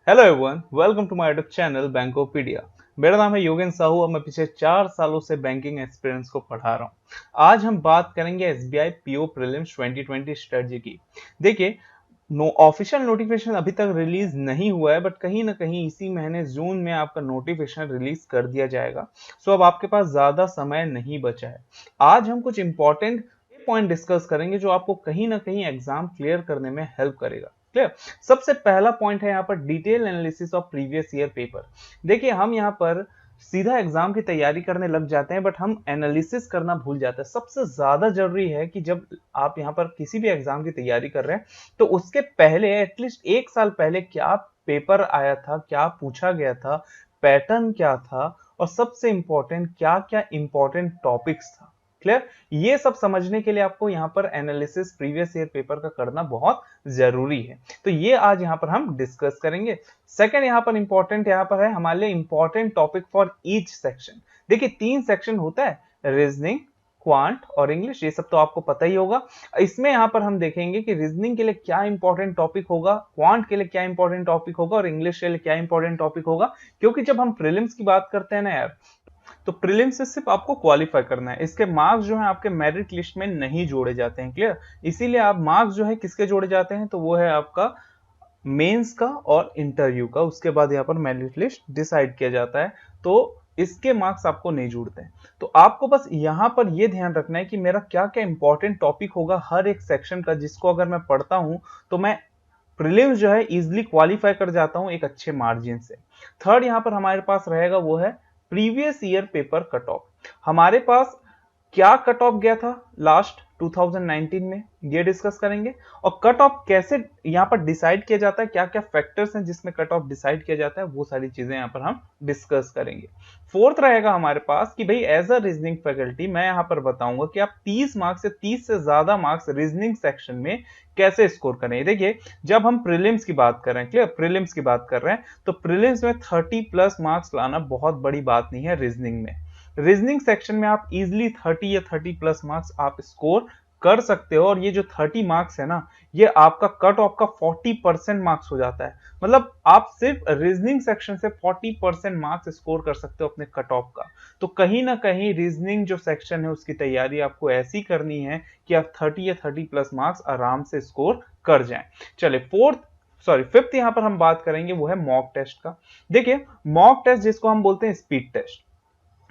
Hello everyone, welcome to my YouTube channel Bankopedia. मेरा नाम है योगेन साहू और मैं पिछले 4 सालों से बैंकिंग एक्सपीरियंस को पढ़ा रहा हूँ। आज हम बात करेंगे एसबीआई पीओ प्रीलिम्स 2020 स्ट्रेटजी की। देखिए, ऑफिशियल नोटिफिकेशन अभी तक रिलीज नहीं हुआ है, बट कहीं ना कहीं इसी महीने जून में आपका नोटिफिकेशन रिलीज कर दिया जाएगा। सो अब आपके पास ज्यादा समय नहीं बचा है। आज हम कुछ इंपॉर्टेंट पॉइंट डिस्कस करेंगे जो आपको कहीं ना कहीं एग्जाम क्लियर करने में हेल्प करेगा। क्लियर। सबसे पहला पॉइंट है यहाँ पर detail analysis of previous year paper. देखिए, हम यहाँ पर सीधा एग्जाम की तैयारी करने लग जाते हैं, बट हम एनालिसिस करना भूल जाते हैं। सबसे ज्यादा जरूरी है कि जब आप यहाँ पर किसी भी एग्जाम की तैयारी कर रहे हैं तो उसके पहले एटलीस्ट 1 साल पहले क्या पेपर आया था, क्या पूछा गया था, पैटर्न क्या था, और सबसे इंपॉर्टेंट क्या क्या इंपॉर्टेंट टॉपिक्स था। क्लियर। ये सब समझने के लिए आपको यहाँ पर एनालिसिस प्रीवियस ईयर पेपर का करना बहुत जरूरी है। तो ये आज यहाँ पर हम डिस्कस करेंगे। सेकंड यहाँ पर इंपॉर्टेंट यहाँ पर है हमारे लिए important topic for each section. देखिए, 3 सेक्शन होता है, रीजनिंग, क्वांट और इंग्लिश। ये सब तो आपको पता ही होगा। इसमें यहाँ पर हम देखेंगे कि रीजनिंग के लिए क्या इंपॉर्टेंट टॉपिक होगा, क्वांट के लिए क्या इंपॉर्टेंट टॉपिक होगा और इंग्लिश के लिए क्या इंपॉर्टेंट टॉपिक होगा। क्योंकि जब हम प्रीलिम्स की बात करते हैं ना यार, तो प्रीलिम्स से सिर्फ आपको क्वालिफाई करना है। इसके मार्क्स जो है आपके मेरिट लिस्ट में नहीं जोड़े जाते हैं। क्लियर। इसीलिए आप मार्क्स जो है किसके जोड़े जाते हैं, तो वो है आपका मेंस का और इंटरव्यू का। उसके बाद यहाँ पर मेरिट लिस्ट डिसाइड किया जाता है, तो इसके मार्क्स आपको नहीं जुड़ते हैं। तो आपको बस यहाँ पर ये ध्यान रखना है कि मेरा क्या क्या इंपॉर्टेंट टॉपिक होगा हर एक सेक्शन का, जिसको अगर मैं पढ़ता हूं तो मैं प्रीलिम्स जो है इजिली क्वालिफाई कर जाता हूं एक अच्छे मार्जिन से। थर्ड यहाँ पर हमारे पास रहेगा वो है previous year paper cut off. हमारे पास क्या कट ऑफ गया था लास्ट 2019 में, ये डिस्कस करेंगे। और कट ऑफ कैसे यहाँ पर डिसाइड किया जाता है, क्या क्या फैक्टर्स हैं जिसमें कट ऑफ डिसाइड किया जाता है, वो सारी चीजें यहाँ पर हम डिस्कस करेंगे। फोर्थ रहेगा हमारे पास कि भाई एज अ रीजनिंग फैकल्टी मैं यहाँ पर बताऊंगा कि आप 30 मार्क्स से 30 से ज्यादा मार्क्स रीजनिंग सेक्शन में कैसे स्कोर करें। देखिए, जब हम प्रीलिम्स की बात कर रहे हैं, क्लियर, प्रीलिम्स की बात कर रहे हैं, तो प्रीलिम्स में 30+ मार्क्स लाना बहुत बड़ी बात नहीं है। रीजनिंग में, रीजनिंग सेक्शन में आप इजिली 30 या 30+ मार्क्स आप स्कोर कर सकते हो। और ये जो 30 मार्क्स है ना, ये आपका कट ऑफ का 40% मार्क्स हो जाता है। मतलब आप सिर्फ रीजनिंग सेक्शन से 40% मार्क्स स्कोर कर सकते हो अपने कट ऑफ का। तो कहीं ना कहीं रीजनिंग जो सेक्शन है उसकी तैयारी आपको ऐसी करनी है कि आप 30 या 30+ मार्क्स आराम से स्कोर कर जाएं। चले फिफ्थ यहाँ पर हम बात करेंगे वो है मॉक टेस्ट का। देखिए, मॉक टेस्ट जिसको हम बोलते हैं स्पीड टेस्ट,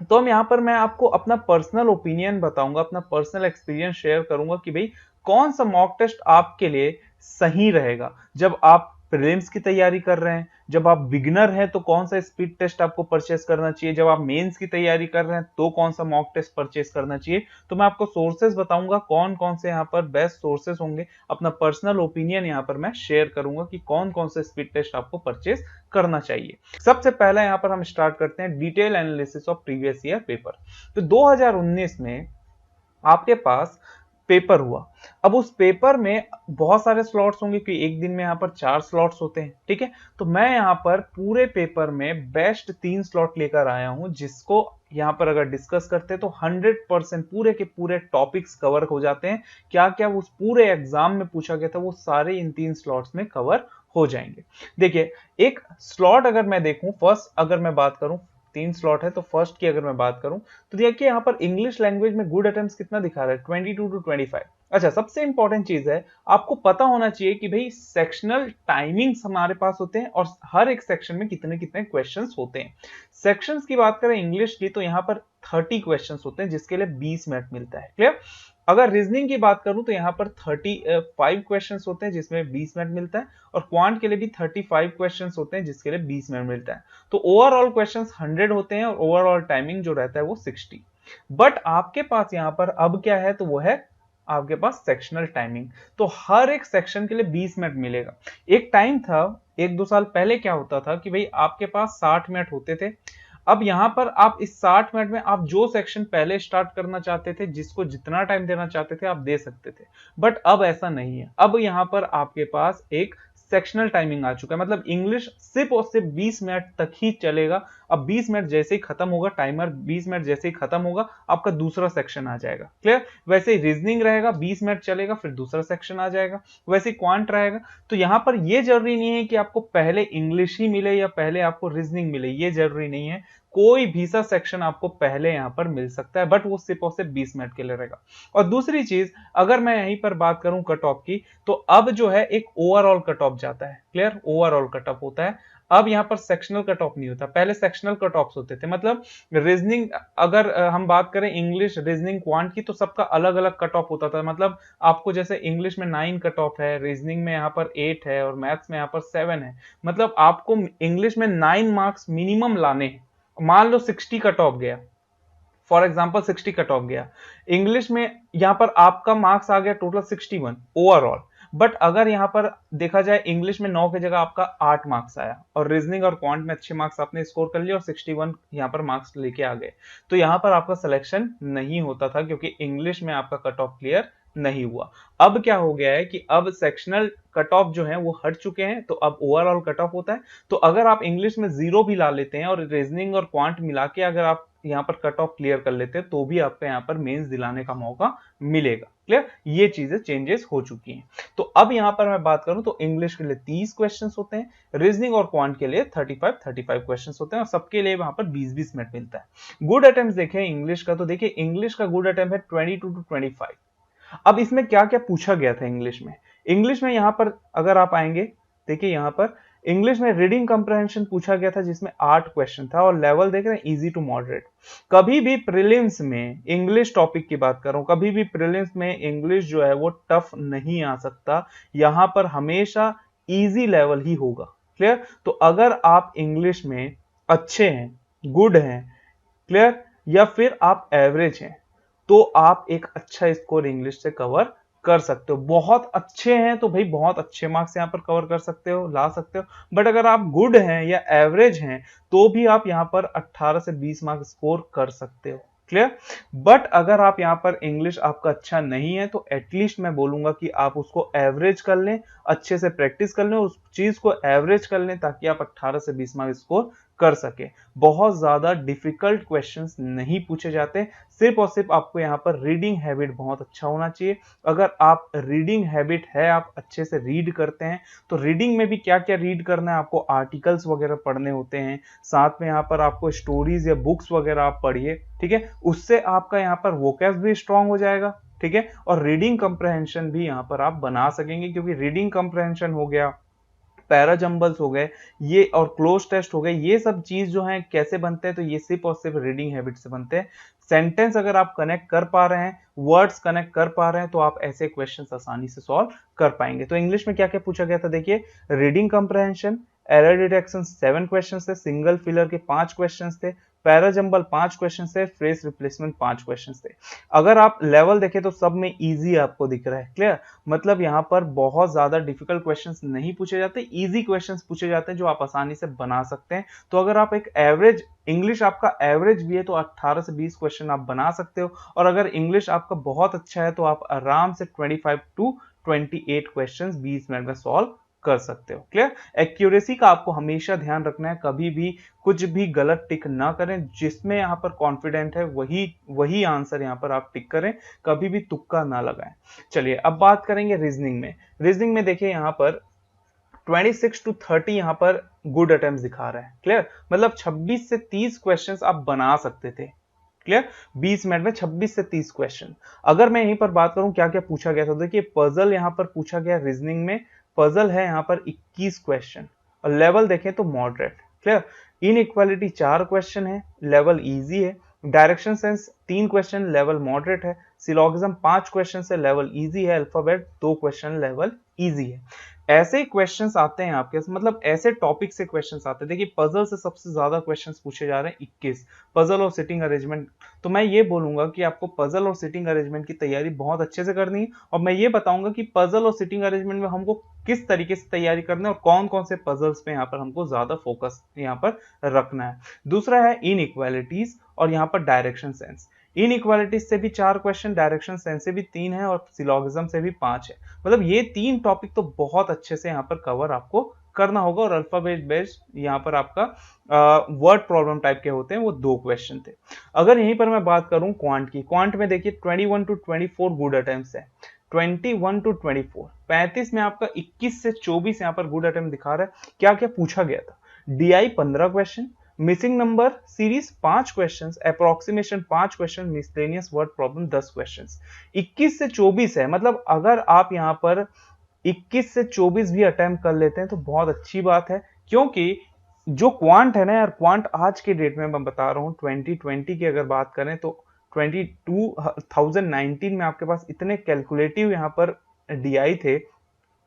तो हम यहाँ पर मैं आपको अपना पर्सनल ओपिनियन बताऊंगा, अपना पर्सनल एक्सपीरियंस शेयर करूंगा कि भाई कौन सा मॉक टेस्ट आपके लिए सही रहेगा। जब आप प्रीलिम्स की तैयारी कर रहे हैं, जब आप बिगिनर हैं तो कौन सा स्पीड टेस्ट आपको परचेस करना चाहिए, जब आप मेंस की तैयारी कर रहे हैं तो कौन सा मॉक टेस्ट परचेस करना चाहिए। तो मैं आपको सोर्सेज बताऊंगा कौन कौन से यहाँ पर बेस्ट सोर्सेज होंगे। अपना पर्सनल ओपिनियन यहाँ पर मैं शेयर करूंगा कि कौन कौन से स्पीड टेस्ट आपको परचेस करना चाहिए। सबसे पहला यहाँ पर हम स्टार्ट करते हैं detail analysis of previous year paper. तो 2019 में आपके पास पेपर हुआ। अब उस पेपर में बहुत सारे स्लॉट्स होंगे क्योंकि एक दिन में यहाँ पर 4 स्लॉट्स होते हैं। ठीक है, तो मैं यहाँ पर पूरे पेपर में बेस्ट 3 स्लॉट लेकर आया हूं, जिसको यहाँ पर अगर डिस्कस करते हैं तो 100% पूरे के पूरे टॉपिक्स कवर हो जाते हैं। क्या क्या उस पूरे एग्जाम में पूछा गया था वो सारे इन 3 स्लॉट्स में कवर हो जाएंगे। देखिए, एक स्लॉट अगर मैं देखूं, फर्स्ट अगर मैं बात करूं, 3 स्लॉट है तो फर्स्ट की अगर मैं बात करूं तो देखिए यहाँ पर इंग्लिश लैंग्वेज में गुड अटेम्प्ट्स कितना दिखा रहा है, 22 to 25। अच्छा, सबसे इंपॉर्टेंट चीज है आपको पता होना चाहिए कि भाई सेक्शनल टाइमिंग्स हमारे पास होते हैं और हर एक सेक्शन में कितने कितने क्वेश्चंस होते हैं। सेक्शंस की बात करें इंग्लिश की तो यहाँ पर 30 क्वेश्चंस होते हैं जिसके लिए 20 मिनट मिलता है। क्लियर। अगर रीजनिंग की बात करूं तो यहाँ पर 35 क्वेश्चंस होते हैं जिसमें 20 मिनट मिलता है, और क्वांट के लिए भी 35 क्वेश्चंस होते हैं जिसके लिए 20 मिनट मिलता है। तो ओवरऑल क्वेश्चंस 100 होते हैं और ओवरऑल टाइमिंग जो रहता है वो 60। बट आपके पास यहाँ पर अब क्या है, तो वो है आपके पास सेक्शनल टाइमिंग। तो हर एक सेक्शन के लिए 20 मिनट मिलेगा। एक टाइम था 1-2 साल पहले क्या होता था कि भाई आपके पास 60 मिनट होते थे। अब यहां पर आप इस 60 मिनट में आप जो सेक्शन पहले स्टार्ट करना चाहते थे, जिसको जितना टाइम देना चाहते थे आप दे सकते थे। बट अब ऐसा नहीं है। अब यहां पर आपके पास एक सेक्शनल टाइमिंग आ चुका है, मतलब इंग्लिश सिर्फ और सिर्फ 20 मिनट तक ही चलेगा। अब 20 मिनट जैसे ही खत्म होगा, टाइमर 20 मिनट जैसे ही खत्म होगा, आपका दूसरा सेक्शन आ जाएगा। क्लियर? वैसे ही रीजनिंग रहेगा, 20 मिनट चलेगा, फिर दूसरा सेक्शन आ जाएगा। वैसे ही क्वांट रहेगा। तो यहां पर यह जरूरी नहीं है कि आपको पहले इंग्लिश ही मिले या पहले आपको रीजनिंग मिले, ये जरूरी नहीं है। कोई भी सा सेक्शन आपको पहले यहां पर मिल सकता है, बट वो सिर्फ और सिर्फ 20 मिनट के लिए रहेगा। और दूसरी चीज, अगर मैं यहीं पर बात करूं कट ऑफ की, तो अब जो है एक ओवरऑल कट ऑफ जाता है। क्लियर? ओवरऑल कट ऑफ होता है। अब यहां पर सेक्शनल कट ऑफ नहीं होता, पहले सेक्शनल कट ऑफ होते थे। मतलब रीजनिंग, अगर हम बात करें इंग्लिश, रीजनिंग, क्वांट की, तो सबका अलग अलग कट ऑफ होता था। मतलब आपको जैसे इंग्लिश में 9 कट ऑफ है, रीजनिंग में यहाँ पर 8 है और मैथ्स में यहाँ पर 7 है। मतलब आपको इंग्लिश में 9 मार्क्स मिनिमम लाने हैं। मान लो 60 कट ऑफ गया, फॉर एग्जाम्पल 60 कट ऑफ गया इंग्लिश में, यहां पर आपका मार्क्स आ गया टोटल 61 ओवरऑल। बट अगर यहां पर देखा जाए इंग्लिश में 9 की जगह आपका 8 मार्क्स आया और रीजनिंग और क्वांट में अच्छे मार्क्स आपने स्कोर कर लिए और 61 यहां पर मार्क्स लेके आ गए, तो यहां पर आपका सिलेक्शन नहीं होता था, क्योंकि इंग्लिश में आपका कट ऑफ क्लियर नहीं हुआ। अब क्या हो गया है कि अब सेक्शनल कट ऑफ जो है वो हट चुके हैं, तो अब ओवरऑल कट ऑफ होता है। तो अगर आप इंग्लिश में 0 भी ला लेते हैं और रीजनिंग और क्वांट मिला के अगर आप यहाँ पर कट ऑफ क्लियर कर लेते हैं, तो भी आपको यहाँ पर मेंस दिलाने का मौका मिलेगा। क्लियर? ये चीजें चेंजेस हो चुकी हैं। तो अब यहाँ पर मैं बात करूं तो इंग्लिश के लिए 30 क्वेश्चंस होते हैं, रीजनिंग और क्वांट के लिए 35 क्वेश्चंस होते हैं, और सबके लिए वहां पर 20 मिनट मिलता है। गुड अटेम्प्ट देखें इंग्लिश का, तो देखिए इंग्लिश का गुड अटेम्प्ट है 22 to 25। अब इसमें क्या क्या पूछा गया था इंग्लिश में? इंग्लिश में यहां पर अगर आप आएंगे, देखिए यहां पर इंग्लिश में रीडिंग कंप्रहेंशन पूछा गया था, जिसमें 8 क्वेश्चन था, और लेवल देख रहे हैं इजी टू मॉडरेट। कभी भी प्रीलिम्स में इंग्लिश टॉपिक की बात करूं, कभी भी प्रीलिम्स में इंग्लिश जो है वो टफ नहीं आ सकता, यहां पर हमेशा इजी लेवल ही होगा। क्लियर? तो अगर आप इंग्लिश में अच्छे हैं, गुड हैं, क्लियर, या फिर आप एवरेज हैं, तो आप एक अच्छा स्कोर इंग्लिश से कवर कर सकते हो। बहुत अच्छे हैं तो भाई बहुत अच्छे मार्क्स यहाँ पर कवर कर सकते हो, ला सकते हो। बट अगर आप गुड हैं या एवरेज हैं, तो भी आप यहाँ पर 18 से 20 मार्क्स स्कोर कर सकते हो। क्लियर? बट अगर आप यहाँ पर इंग्लिश आपका अच्छा नहीं है, तो एटलीस्ट मैं बोलूंगा कि आप उसको एवरेज कर लें, अच्छे से प्रैक्टिस कर लें, उस चीज को एवरेज कर लें, ताकि आप 18 से 20 मार्क्स स्कोर कर सके। बहुत ज्यादा डिफिकल्ट क्वेश्चंस नहीं पूछे जाते, सिर्फ और सिर्फ आपको यहाँ पर रीडिंग हैबिट बहुत अच्छा होना चाहिए। अगर आप रीडिंग हैबिट है, आप अच्छे से रीड करते हैं, तो रीडिंग में भी क्या क्या रीड करना है, आपको आर्टिकल्स वगैरह पढ़ने होते हैं, साथ में यहाँ पर आपको स्टोरीज या बुक्स वगैरह आप पढ़िए। ठीक है? उससे आपका यहाँ पर वोकैब भी स्ट्रांग हो जाएगा। ठीक है? और रीडिंग कंप्रहेंशन भी यहाँ पर आप बना सकेंगे, क्योंकि रीडिंग कंप्रहेंशन हो गया, पैराजंबल्स हो गए, ये और क्लोज टेस्ट हो गए, ये सब चीज जो है कैसे बनते हैं, तो ये सिर्फ और सिर्फ रीडिंग हैबिट से बनते हैं। सेंटेंस अगर आप कनेक्ट कर पा रहे हैं, वर्ड्स कनेक्ट कर पा रहे हैं, तो आप ऐसे क्वेश्चंस आसानी से सॉल्व कर पाएंगे। तो इंग्लिश में क्या क्या पूछा गया था, देखिए reading comprehension, error detection 7 question थे, सिंगल फिलर के 5 क्वेश्चन थे, पैराजंबल 5 क्वेश्चन थे, फ्रेज रिप्लेसमेंट 5 क्वेश्चन थे। अगर आप लेवल देखें तो सब में इजी आपको दिख रहा है। क्लियर? मतलब यहाँ पर बहुत ज्यादा डिफिकल्ट क्वेश्चंस नहीं पूछे जाते, इजी क्वेश्चंस पूछे जाते हैं जो आप आसानी से बना सकते हैं। तो अगर आप एक एवरेज इंग्लिश आपका एवरेज भी है, तो 18 से 20 क्वेश्चन आप बना सकते हो, और अगर इंग्लिश आपका बहुत अच्छा है, तो आप आराम से 25 to 28 क्वेश्चंस 20 मिनट में सॉल्व कर सकते हो। क्लियर? एक्यूरेसी का आपको हमेशा ध्यान रखना है, कभी भी कुछ भी गलत टिक ना करें, जिसमें यहाँ पर कॉन्फिडेंट है वही आंसर यहाँ पर आप टिक करें, कभी भी तुक्का ना लगाएं। चलिए अब बात करेंगे रीजनिंग में। रीजनिंग में देखिए यहाँ पर 26 to 30 यहाँ पर गुड अटेम्प्ट दिखा रहा है। क्लियर? मतलब 26 से 30 क्वेश्चंस आप बना सकते थे। क्लियर? 20 मिनट में 26 से 30 क्वेश्चन। अगर मैं यहीं पर बात करूं क्या क्या पूछा गया था, देखिए पजल यहाँ पर पूछा गया, रीजनिंग में पजल है यहाँ पर 21 क्वेश्चन, और लेवल देखें तो मॉडरेट। क्लियर? इनइक्वालिटी 4 क्वेश्चन है, लेवल इजी है। Direction sense 3 question, level moderate है। सिलोगिज्म 5 क्वेश्चन से, लेवल इजी है। अल्फाबेट 2 क्वेश्चन, लेवल इजी है। ऐसे क्वेश्चंस आते हैं आपके, मतलब ऐसे टॉपिक से क्वेश्चंस आते हैं। देखिए पजल से सबसे ज्यादा क्वेश्चंस पूछे जा रहे हैं 21, पजल और सिटिंग अरेंजमेंट। तो मैं ये बोलूंगा कि आपको पजल और सिटिंग अरेंजमेंट की तैयारी बहुत अच्छे से करनी है, और मैं ये बताऊंगा कि पजल और सिटिंग अरेंजमेंट में हमको किस तरीके से तैयारी करना है और कौन कौन से पजल्स पे यहाँ पर हमको ज्यादा फोकस यहाँ पर रखना है। दूसरा है इनइक्वालिटीज और यहाँ पर डायरेक्शन सेंस। इनइक्वालिटीज से भी 4 क्वेश्चन, डायरेक्शन सेंस से भी 3 है और सिलोगिज्म से भी 5 है। मतलब ये 3 टॉपिक तो बहुत अच्छे से यहाँ पर कवर आपको करना होगा। और अल्फाबेट बेस्ड यहाँ पर आपका वर्ड प्रॉब्लम टाइप के होते हैं, वो 2 क्वेश्चन थे। अगर यहीं पर मैं बात करूं क्वांट की, क्वांट में देखिए 21 टू 24 गुड अटेम्प्ट्स है। 21 टू 24, 35 में आपका 21 से 24 यहाँ पर गुड अटेम्प्ट दिखा रहा है। क्या क्या पूछा गया था? DI 15 question, missing number series 5 questions, approximation 5 question, miscellaneous word problem 10 questions. 21 से 24 है, मतलब अगर आप यहाँ पर 21 से 24 भी अटेम्प्ट कर लेते हैं तो बहुत अच्छी बात है। क्योंकि जो क्वांट है ना यार, क्वांट आज के डेट में मैं बता रहा हूँ 2020 की अगर बात करें तो 2019 में आपके पास इतने कैलकुलेटिव यहाँ पर डीआई थे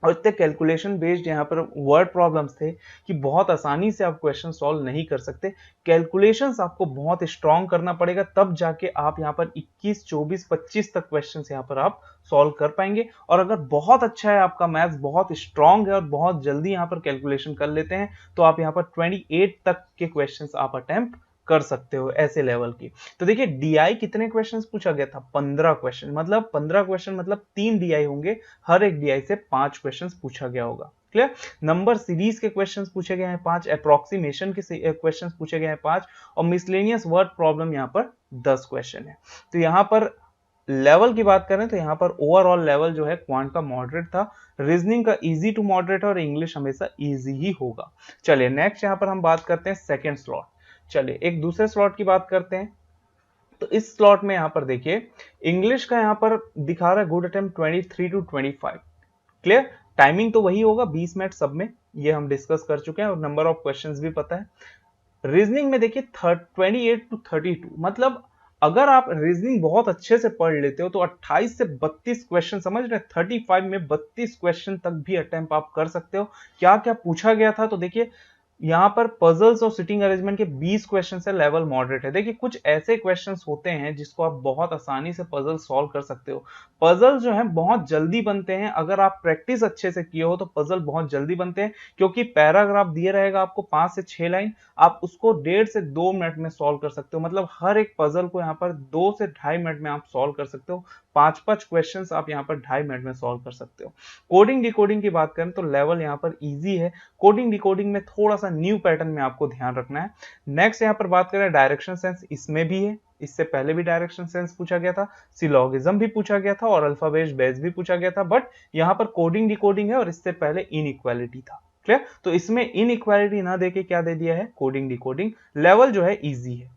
और इतने कैलकुलेशन बेस्ड यहाँ पर वर्ड प्रॉब्लम्स थे कि बहुत आसानी से आप क्वेश्चन सॉल्व नहीं कर सकते। कैलकुलेशंस आपको बहुत स्ट्रॉन्ग करना पड़ेगा, तब जाके आप यहाँ पर 21, 24, 25 तक क्वेश्चंस यहाँ पर आप सॉल्व कर पाएंगे। और अगर बहुत अच्छा है आपका मैथ्स, बहुत स्ट्रॉन्ग है और बहुत जल्दी यहाँ पर कैलकुलेशन कर लेते हैं, तो आप यहाँ पर 28 तक के क्वेश्चंस आप अटेम्प्ट कर सकते हो ऐसे लेवल की। तो देखिए डीआई कितने क्वेश्चंस पूछा गया था? 15 क्वेश्चन, मतलब 15 क्वेश्चन मतलब 3 डीआई होंगे, हर एक डीआई से 5 क्वेश्चंस पूछा गया होगा। क्लियर? नंबर सीरीज के क्वेश्चंस पूछे गए हैं 5, अप्रोक्सीमेशन के क्वेश्चंस पूछे गए हैं 5 और मिसलेनियस वर्ड प्रॉब्लम यहाँ पर 10 क्वेश्चन है। तो यहाँ पर लेवल की बात करें तो यहाँ पर ओवरऑल लेवल जो है क्वांट का मॉडरेट था, रीजनिंग का इजी टू मॉडरेट और इंग्लिश हमेशा इजी ही होगा। चलिए नेक्स्ट यहाँ पर हम बात करते हैं सेकेंड स्लॉट। चलिए एक दूसरे स्लॉट की बात करते हैं। तो इस स्लॉट में यहां पर देखिए इंग्लिश का यहां पर दिखा रहा है good attempt 23 to 25। Clear? Timing तो वही होगा 20 मिनट सब में, ये हम डिस्कस कर चुके हैं और नंबर ऑफ क्वेश्चंस भी पता है। रीजनिंग में देखिए 28 टू 32, मतलब अगर आप रीजनिंग बहुत अच्छे से पढ़ लेते हो तो 28 से 32 क्वेश्चन, समझ रहे, 35 में 32 क्वेश्चन तक भी अटेम्प्ट आप कर सकते हो। क्या क्या पूछा गया था? तो देखिए यहाँ पर पजल्स और सिटिंग अरेंजमेंट के 20 क्वेश्चन है, लेवल मॉडरेट है। देखिए कुछ ऐसे क्वेश्चंस होते हैं जिसको आप बहुत आसानी से पजल सॉल्व कर सकते हो। पजल जो है बहुत जल्दी बनते हैं, अगर आप प्रैक्टिस अच्छे से किए हो तो पजल बहुत जल्दी बनते हैं। क्योंकि पैराग्राफ दिए रहेगा आपको 5 से 6 लाइन, आप उसको 1.5 से 2 मिनट में सॉल्व कर सकते हो। मतलब हर एक पजल को यहाँ पर 2 से 2.5 मिनट में आप सॉल्व कर सकते हो। 5-5 क्वेश्चन आप यहाँ पर 2.5 मिनट में सॉल्व कर सकते हो। कोडिंग डिकोडिंग की बात करें तो लेवल यहाँ पर इजी है। कोडिंग डिकोडिंग में थोड़ा सा न्यू पैटर्न में आपको ध्यान रखना है। नेक्स्ट यहाँ पर बात करें डायरेक्शन सेंस, इसमें भी है, इससे पहले भी डायरेक्शन सेंस पूछा गया था, सिलोगिज्म भी पूछा गया था और अल्फाबेट बेस भी पूछा गया था। बट यहाँ पर कोडिंग डिकोडिंग है और इससे पहले इनइक्वालिटी था। क्लियर? तो इसमें इनइक्वालिटी ना देके क्या दे दिया है? Coding decoding. लेवल जो है इजी है।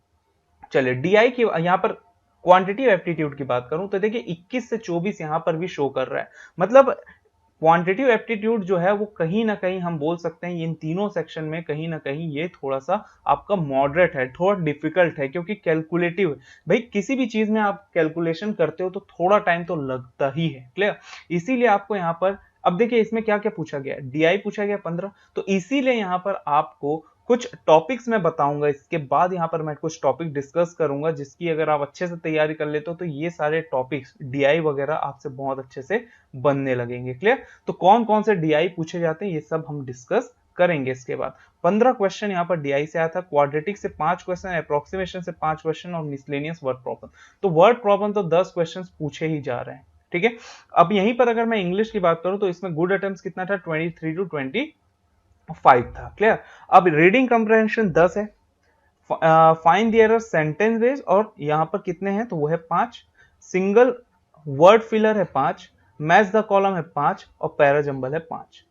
चलिए डीआई की यहाँ पर क्वांटिटी एप्टीट्यूड की बात करूं तो देखिए 21 से 24 यहां पर भी शो कर रहा है। मतलब क्वांटिटिव एप्टीट्यूड जो है वो कहीं ना कहीं हम बोल सकते हैं इन तीनों सेक्शन में कहीं ना कहीं ये थोड़ा सा आपका मॉडरेट है, थोड़ा डिफिकल्ट है, क्योंकि कैलकुलेटिव है। भाई किसी भी चीज में आप कैलकुलेशन करते हो तो थोड़ा टाइम तो लगता ही है। क्लियर? इसीलिए आपको यहाँ पर अब देखिए इसमें क्या क्या पूछा गया, डीआई पूछा गया 15, तो इसीलिए यहाँ पर आपको कुछ टॉपिक्स मैं बताऊंगा, इसके बाद यहाँ पर मैं कुछ टॉपिक डिस्कस करूंगा जिसकी अगर आप अच्छे से तैयारी कर लेते हो तो ये सारे टॉपिक्स डीआई वगैरह आपसे बहुत अच्छे से बनने लगेंगे। क्लियर? तो कौन कौन से डीआई पूछे जाते हैं ये सब हम डिस्कस करेंगे। इसके बाद 15 क्वेश्चन यहाँ पर डीआई से आया था, क्वाड्रेटिक से 5 क्वेश्चन, अप्रोक्सीमेशन से 5 क्वेश्चन और मिसलेनियस वर्ड प्रॉब्लम। तो वर्ड प्रॉब्लम तो 10 क्वेश्चन पूछे ही जा रहे हैं। ठीक है? अब यहीं पर अगर मैं इंग्लिश की बात करूं तो इसमें गुड अटेम्प्ट कितना था? 23 टू 25 था। क्लियर? अब रीडिंग कंप्रहेंशन 10 है, find the error sentence base और यहां पर कितने हैं? तो वो है 5, सिंगल वर्ड फिलर है 5, मैच द कॉलम है 5 और पैराजंबल है 5।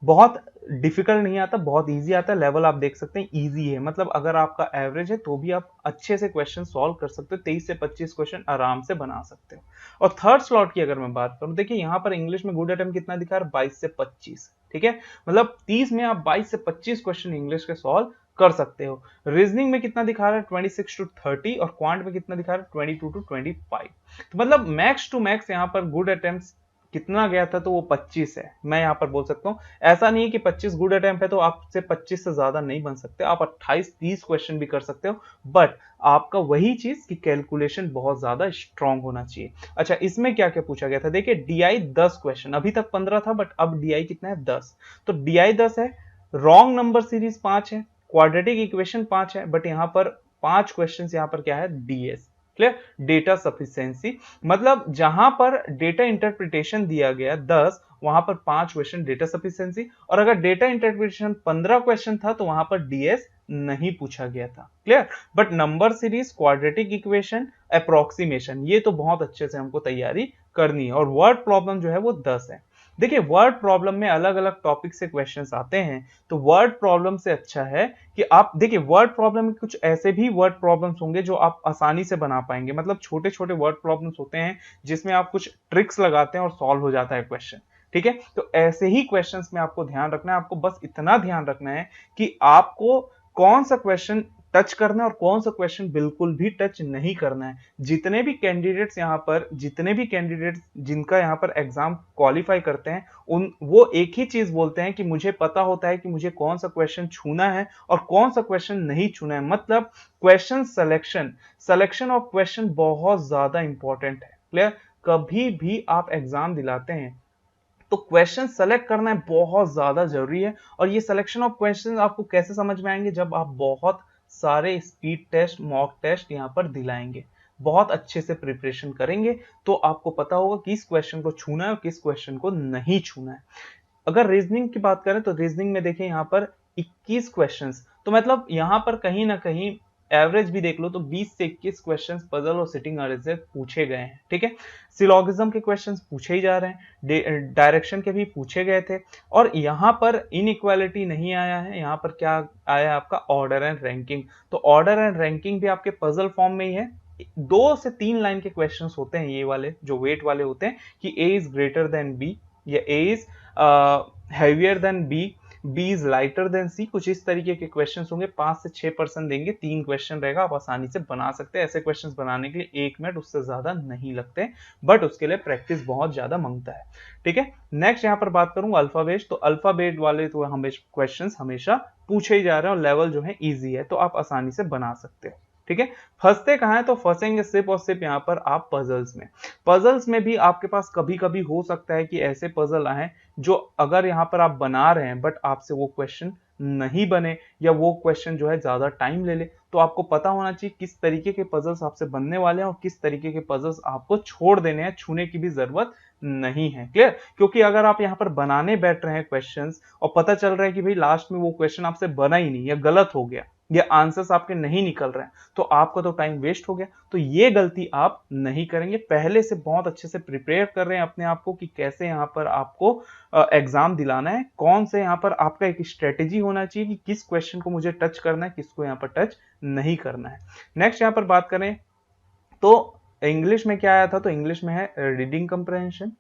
बहुत डिफिकल्ट नहीं आता, बहुत इजी आता है। लेवल आप देख सकते हैं इजी है, मतलब अगर आपका एवरेज है तो भी आप अच्छे से क्वेश्चन सॉल्व कर सकते हो, 23 से 25 क्वेश्चन आराम से बना सकते हो। और थर्ड स्लॉट की अगर मैं बात करूं, देखिए यहाँ पर इंग्लिश में गुड अटेम्प्ट कितना दिखा रहा है? 22 से 25। ठीक है? मतलब 30 में आप 22 से 25 क्वेश्चन इंग्लिश के सॉल्व कर सकते हो। रीजनिंग में कितना दिखा रहा है? 26 टू 30 और क्वांट में कितना दिखा रहा है? 22 टू 25। तो मतलब मैक्स टू मैक्स यहाँ पर गुड अटेम्प्ट कितना गया था? तो वो 25 है, मैं यहां पर बोल सकता हूं। ऐसा नहीं है कि 25 गुड अटेम्प्ट है तो आपसे 25 से ज्यादा नहीं बन सकते, आप 28-30 क्वेश्चन भी कर सकते हो। बट आपका वही चीज कि कैलकुलेशन बहुत ज्यादा स्ट्रांग होना चाहिए। अच्छा इसमें क्या क्या पूछा गया था? देखिए डीआई 10 क्वेश्चन, अभी तक 15 था बट अब डीआई कितना है? 10। तो डीआई 10 है, रॉन्ग नंबर सीरीज 5 है, क्वाड्रेटिक इक्वेशन 5 है, बट यहां पर 5 क्वेश्चन यहां पर क्या है? डीएस। क्लियर। डेटा सफिशिएंसी मतलब जहां पर डेटा इंटरप्रिटेशन दिया गया 10, वहां पर 5 क्वेश्चन डेटा सफिशिएंसी, और अगर डेटा इंटरप्रिटेशन 15 क्वेश्चन था तो वहां पर डीएस नहीं पूछा गया था। Clear. But number series, quadratic equation, approximation, ये तो बहुत अच्छे से हमको तैयारी करनी है। और वर्ड प्रॉब्लम जो है वो 10 है। देखिए वर्ड प्रॉब्लम में अलग अलग टॉपिक से क्वेश्चंस आते हैं, तो वर्ड प्रॉब्लम से अच्छा है कि आप देखिए वर्ड प्रॉब्लम में कुछ ऐसे भी वर्ड प्रॉब्लम्स होंगे जो आप आसानी से बना पाएंगे, मतलब छोटे छोटे वर्ड प्रॉब्लम्स होते हैं जिसमें आप कुछ ट्रिक्स लगाते हैं और सॉल्व हो जाता है क्वेश्चन। ठीक है, तो ऐसे ही क्वेश्चंस में आपको ध्यान रखना है, आपको बस इतना ध्यान रखना है कि आपको कौन सा क्वेश्चन टच करना है और कौन सा क्वेश्चन बिल्कुल भी टच नहीं करना है। जितने भी कैंडिडेट्स जिनका यहाँ पर एग्जाम क्वालिफाई करते हैं, वो एक ही चीज बोलते हैं कि मुझे पता होता है कि मुझे कौन सा क्वेश्चन छूना है और कौन सा क्वेश्चन नहीं छूना है। मतलब क्वेश्चन सिलेक्शन ऑफ क्वेश्चन बहुत ज्यादा इंपॉर्टेंट है। क्लियर। कभी भी आप एग्जाम दिलाते हैं तो क्वेश्चन सेलेक्ट करना है बहुत ज्यादा जरूरी है। और ये सिलेक्शन ऑफ क्वेश्चन आपको कैसे समझ में आएंगे, जब आप बहुत सारे स्पीड टेस्ट, मॉक टेस्ट यहाँ पर दिलाएंगे, बहुत अच्छे से प्रिपरेशन करेंगे, तो आपको पता होगा किस क्वेश्चन को छूना है और किस क्वेश्चन को नहीं छूना है। अगर रीजनिंग की बात करें तो रीजनिंग में देखिए यहाँ पर 21 क्वेश्चंस, तो मतलब यहाँ पर कहीं ना कहीं एवरेज भी देख लो तो 20 से 21 क्वेश्चंस पजल और सिटिंग अरे से पूछे गए हैं। ठीक है, सिलोगिज्म के क्वेश्चंस पूछे ही जा रहे हैं, डायरेक्शन के भी पूछे गए थे, और यहाँ पर इनइक्वालिटी नहीं आया है। यहाँ पर क्या आया है आपका ऑर्डर एंड रैंकिंग। तो ऑर्डर एंड रैंकिंग भी आपके पजल फॉर्म में ही है। 2 से 3 लाइन के क्वेश्चंस होते हैं, ये वाले जो वेट वाले होते हैं कि A is greater than B या A is heavier than B, B is lighter than C, कुछ इस तरीके के क्वेश्चंस होंगे। 5 से 6% देंगे, 3 क्वेश्चन रहेगा, आप आसानी से बना सकते हैं। ऐसे क्वेश्चंस बनाने के लिए 1 मिनट उससे ज्यादा नहीं लगते, बट उसके लिए प्रैक्टिस बहुत ज्यादा मांगता है। ठीक है, नेक्स्ट यहाँ पर बात करूंगा अल्फाबेट। तो अल्फाबेट वाले तो हमेशा क्वेश्चंस हमेशा पूछे ही जा रहे हैं और लेवल जो है इजी है, तो आप आसानी से बना सकते हो। ठीक है, फंसते कहां है, तो फंसेंगे सिर्फ और सिर्फ यहाँ पर आप पजल्स में भी आपके पास कभी कभी हो सकता है कि ऐसे पजल आए जो अगर यहाँ पर आप बना रहे हैं बट आपसे वो क्वेश्चन नहीं बने या वो क्वेश्चन जो है ज्यादा टाइम ले ले, तो आपको पता होना चाहिए किस तरीके के पजल्स आपसे बनने वाले हैं और किस तरीके के पजल्स आपको छोड़ देने हैं, छूने की भी जरूरत नहीं है। क्लियर, क्योंकि अगर आप यहाँ पर बनाने बैठ रहे हैं क्वेश्चंस और पता चल रहा है कि भाई लास्ट में वो क्वेश्चन आपसे बना ही नहीं या गलत हो गया या आंसर्स आपके नहीं निकल रहे हैं, तो आपका तो टाइम वेस्ट हो गया। तो ये गलती आप नहीं करेंगे। पहले से बहुत अच्छे से प्रिपेयर कर रहे हैं अपने आप को कि कैसे यहाँ पर आपको एग्जाम दिलाना है, कौन से यहाँ पर आपका एक स्ट्रेटेजी होना चाहिए कि किस क्वेश्चन को मुझे टच करना है, किसको यहाँ पर टच नहीं करना है। नेक्स्ट यहाँ पर बात करें तो इंग्लिश में क्या आया था, तो इंग्लिश में है reading comprehension.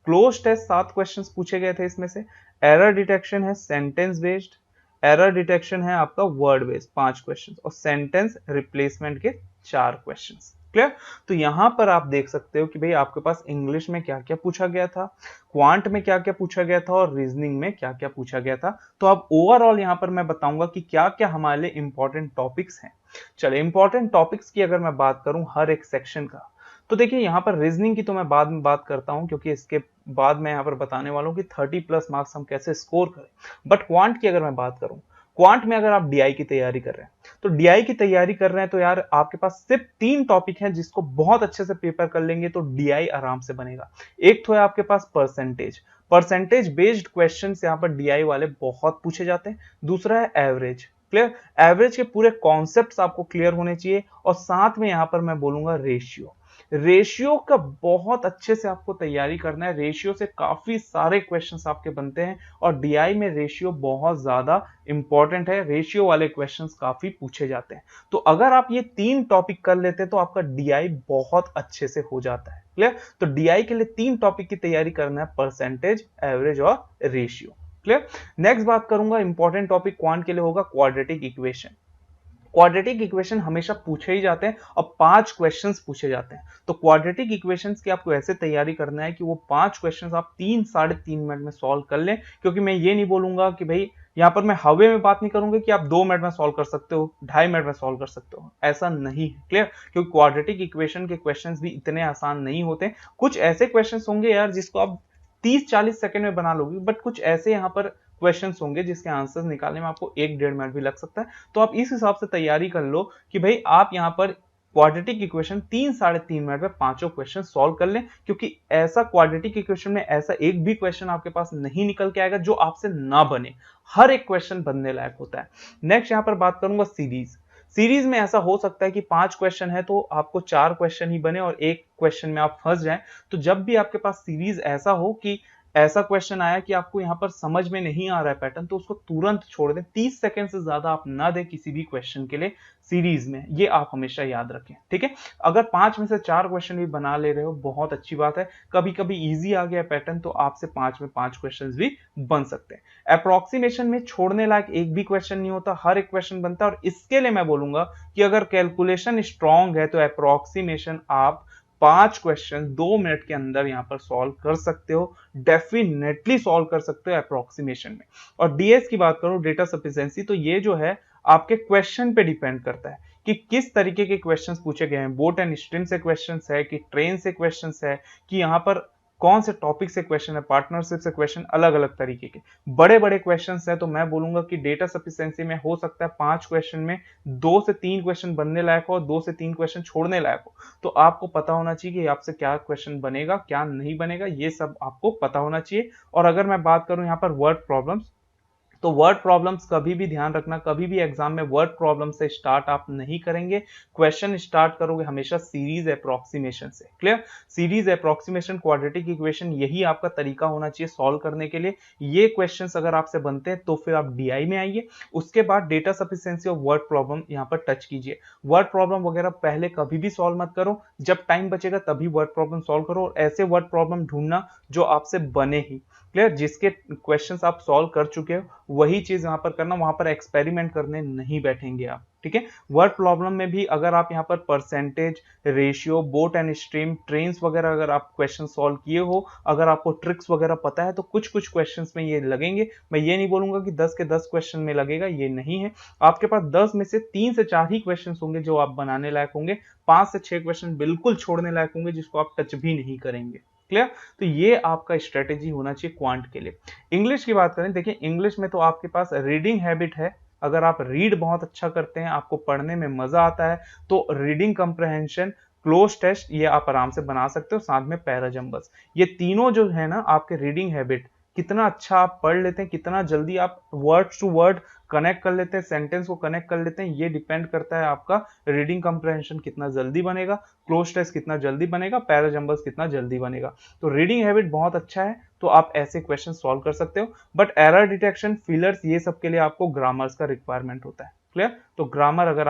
Cloze test 7 questions पूछे गए थे इसमें से। एरर डिटेक्शन है सेंटेंस बेस्ड, एरर डिटेक्शन है आपका वर्ड बेस्ड 5 क्वेश्चंस, और सेंटेंस रिप्लेसमेंट के 4 क्वेश्चंस। क्लियर, तो यहां पर आप देख सकते हो कि भाई आपके पास इंग्लिश में क्या क्या पूछा गया था, क्वांट में क्या क्या पूछा गया था और रीजनिंग में क्या क्या पूछा गया था। तो अब ओवरऑल यहां पर मैं बताऊंगा कि क्या क्या हमारे लिए इंपॉर्टेंट टॉपिक्स हैं। चलिए इंपॉर्टेंट टॉपिक्स की अगर मैं बात करूं हर एक सेक्शन का, तो देखिए यहाँ पर रीजनिंग की तो मैं बाद में बात करता हूं, क्योंकि इसके बाद मैं यहाँ पर बताने वाला हूं कि 30+ मार्क्स हम कैसे स्कोर करें। बट क्वांट की अगर मैं बात करूं, क्वांट में अगर आप डीआई की तैयारी कर रहे हैं, तो डीआई की तैयारी कर रहे हैं तो यार आपके पास सिर्फ 3 टॉपिक हैं जिसको बहुत अच्छे से प्रिपेयर कर लेंगे तो डीआई आराम से बनेगा। एक तो है आपके पास परसेंटेज बेस्ड क्वेश्चन यहाँ पर डीआई वाले बहुत पूछे जाते हैं। दूसरा है एवरेज। क्लियर, एवरेज के पूरे कॉन्सेप्ट्स आपको क्लियर होने चाहिए। और साथ में यहां पर मैं बोलूंगा रेशियो का बहुत अच्छे से आपको तैयारी करना है। रेशियो से काफी सारे क्वेश्चंस आपके बनते हैं और डीआई में रेशियो बहुत ज्यादा इंपॉर्टेंट है। रेशियो वाले क्वेश्चंस काफी पूछे जाते हैं। तो अगर आप ये 3 टॉपिक कर लेते हैं तो आपका डीआई बहुत अच्छे से हो जाता है। क्लियर, तो डीआई के लिए 3 टॉपिक की तैयारी करना है, परसेंटेज, एवरेज और रेशियो। क्लियर, नेक्स्ट बात करूंगा इंपॉर्टेंट टॉपिक क्वांट के लिए होगा क्वाड्रेटिक इक्वेशन। क्वाड्रेटिक इक्वेशन हमेशा पूछे ही जाते हैं और 5 क्वेश्चंस पूछे जाते हैं। तो क्वाड्रेटिक इक्वेशंस की आपको ऐसे तैयारी करना है कि वो 5 क्वेश्चंस आप 3-3.5 मिनट में सॉल्व कर लें। क्योंकि मैं ये नहीं बोलूंगा कि भाई यहाँ पर मैं हवे में बात नहीं करूंगा कि आप 2 मिनट में सॉल्व कर सकते हो, 2.5 मिनट में सॉल्व कर सकते हो, ऐसा नहीं है। क्लियर, क्योंकि क्वाड्रेटिक इक्वेशन के क्वेश्चंस भी इतने आसान नहीं होते। कुछ ऐसे क्वेश्चंस होंगे यार जिसको आप 30-40 सेकंड में बना लोगे, बट कुछ ऐसे यहाँ पर क्वेश्चंस होंगे जिसके आंसर्स निकालने में आपको 1-1.5 मिनट भी लग सकता है। तो आप इस हिसाब से तैयारी कर लो कि भाई आप यहाँ पर क्वाड्रेटिक इक्वेशन 3-3.5 मिनट में पांचों क्वेश्चन सॉल्व कर लें, क्योंकि ऐसा क्वाड्रेटिक इक्वेशन में ऐसा एक भी क्वेश्चन आपके पास नहीं निकल के आएगा जो आपसे ना बने। हर एक क्वेश्चन बनने लायक होता है। नेक्स्ट यहाँ पर बात करूंगा सीरीज में ऐसा हो सकता है कि 5 क्वेश्चन है तो आपको 4 क्वेश्चन ही बने और एक क्वेश्चन में आप फंस जाएं। तो जब भी आपके पास सीरीज ऐसा हो कि ऐसा क्वेश्चन आया कि आपको यहाँ पर समझ में नहीं आ रहा है पैटर्न, तो उसको तुरंत छोड़ दें। 30 सेकंड से ज्यादा आप ना दें किसी भी क्वेश्चन के लिए सीरीज में, ये आप हमेशा याद रखें, ठीक है। अगर 5 में से 4 क्वेश्चन भी बना ले रहे हो बहुत अच्छी बात है। कभी कभी इजी आ गया पैटर्न तो आपसे 5 में 5 क्वेश्चन भी बन सकते हैं। अप्रोक्सीमेशन में छोड़ने लायक एक भी क्वेश्चन नहीं होता, हर एक क्वेश्चन बनता है। और इसके लिए मैं बोलूंगा कि अगर कैलकुलेशन स्ट्रांग है तो अप्रोक्सीमेशन आप 5 क्वेश्चन 2 मिनट के अंदर यहां पर सॉल्व कर सकते हो, डेफिनेटली सॉल्व कर सकते हो अप्रोक्सीमेशन में। और डीएस की बात करूं, डेटा सफिशिएंसी, तो ये जो है आपके क्वेश्चन पे डिपेंड करता है कि किस तरीके के क्वेश्चंस पूछे गए हैं। बोट एंड स्ट्रीम से क्वेश्चंस है कि ट्रेन से क्वेश्चंस है कि यहाँ पर कौन से टॉपिक से क्वेश्चन है, पार्टनरशिप से क्वेश्चन, अलग अलग तरीके के बड़े बड़े क्वेश्चंस है। तो मैं बोलूंगा कि डेटा सफिशिएंसी में हो सकता है 5 क्वेश्चन में 2 से 3 क्वेश्चन बनने लायक हो और 2 से 3 क्वेश्चन छोड़ने लायक हो। तो आपको पता होना चाहिए कि आपसे क्या क्वेश्चन बनेगा क्या नहीं बनेगा, ये सब आपको पता होना चाहिए। और अगर मैं बात करूं यहाँ पर वर्ड प्रॉब्लम्स, तो वर्ड प्रॉब्लम्स कभी भी ध्यान रखना, कभी भी एग्जाम में वर्ड प्रॉब्लम से स्टार्ट आप नहीं करेंगे। क्वेश्चन स्टार्ट करोगे हमेशा सीरीज अप्रोक्सीमेशन से। Clear? Series approximation, quadratic equation, यही आपका तरीका होना चाहिए सॉल्व करने के लिए। ये क्वेश्चंस अगर आपसे बनते हैं तो फिर आप डीआई में आइए, उसके बाद डेटा सफिशिएंसी और वर्ड प्रॉब्लम यहाँ पर टच कीजिए। वर्ड प्रॉब्लम वगैरह पहले कभी भी सॉल्व मत करो, जब टाइम बचेगा तभी वर्ड प्रॉब्लम सॉल्व करो। और ऐसे वर्ड प्रॉब्लम ढूंढना जो आपसे बने ही। क्लियर? जिसके क्वेश्चंस आप सॉल्व कर चुके हो वही चीज यहां पर करना, वहां पर एक्सपेरिमेंट करने नहीं बैठेंगे आप, ठीक है। वर्ड प्रॉब्लम में भी अगर आप यहाँ पर percentage, ratio, boat and stream, trains वगैरह अगर आप क्वेश्चन सॉल्व किए हो, अगर आपको ट्रिक्स वगैरह पता है तो कुछ कुछ क्वेश्चंस में ये लगेंगे। मैं ये नहीं बोलूंगा कि 10 के 10 क्वेश्चन में लगेगा, ये नहीं है। आपके पास 10 में से 3 से 4 ही क्वेश्चन होंगे जो आप बनाने लायक होंगे, 5 से 6 क्वेश्चन बिल्कुल छोड़ने लायक होंगे जिसको आप टच भी नहीं करेंगे। क्लियर? तो ये आपका स्ट्रेटेजी होना चाहिए क्वांट के लिए। इंग्लिश की बात करें, देखिए इंग्लिश में तो आपके पास रीडिंग हैबिट है। अगर आप रीड बहुत अच्छा करते हैं, आपको पढ़ने में मजा आता है, तो रीडिंग कंप्रहेंशन, क्लोज टेस्ट ये आप आराम से बना सकते हो। साथ में पैराजंबल्स, ये तीनों जो है ना आपके रीडिंग हैबिट, कितना अच्छा आप पढ़ लेते हैं, कितना जल्दी आप वर्ड टू वर्ड कनेक्ट कर लेते हैं, सेंटेंस को कनेक्ट कर लेते हैं, ये डिपेंड करता है आपका रीडिंग कंप्रहेंशन कितना जल्दी बनेगा, क्लोज टेस्ट कितना जल्दी बनेगा, पैराजंबल्स कितना जल्दी बनेगा। तो रीडिंग हैबिट बहुत अच्छा है तो आप ऐसे क्वेश्चन सॉल्व कर सकते हो। बट एरर डिटेक्शन, फिलर्स, ये सब के लिए आपको ग्रामर्स का रिक्वायरमेंट होता है। क्लियर? तो ग्रामर, अगर